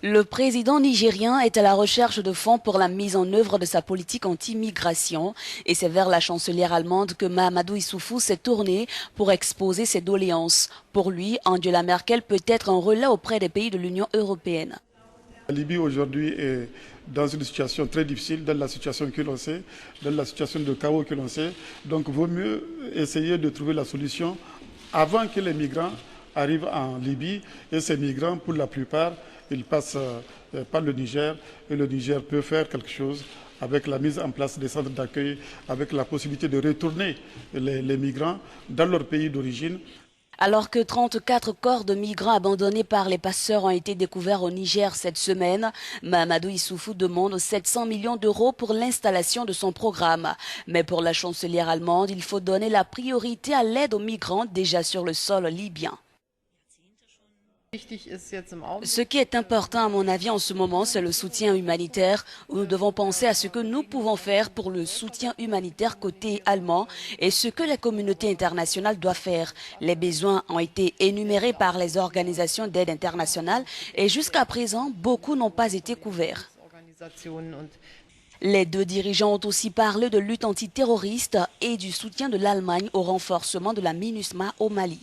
Le président nigérien est à la recherche de fonds pour la mise en œuvre de sa politique anti-migration et c'est vers la chancelière allemande que Mahamadou Issoufou s'est tourné pour exposer ses doléances. Pour lui, Angela Merkel peut être un relais auprès des pays de l'Union européenne. La Libye aujourd'hui est dans une situation très difficile, dans la situation que l'on sait, dans la situation de chaos que l'on sait. Donc il vaut mieux essayer de trouver la solution avant que les migrants arrivent en Libye. Et ces migrants, pour la plupart, ils passent par le Niger. Et le Niger peut faire quelque chose avec la mise en place des centres d'accueil, avec la possibilité de retourner les migrants dans leur pays d'origine. Alors que 34 corps de migrants abandonnés par les passeurs ont été découverts au Niger cette semaine, Mahamadou Issoufou demande 700 millions d'euros pour l'installation de son programme. Mais pour la chancelière allemande, il faut donner la priorité à l'aide aux migrants déjà sur le sol libyen. Ce qui est important à mon avis en ce moment, c'est le soutien humanitaire. Nous devons penser à ce que nous pouvons faire pour le soutien humanitaire côté allemand et ce que la communauté internationale doit faire. Les besoins ont été énumérés par les organisations d'aide internationale et jusqu'à présent, beaucoup n'ont pas été couverts. Les deux dirigeants ont aussi parlé de lutte antiterroriste et du soutien de l'Allemagne au renforcement de la MINUSMA au Mali.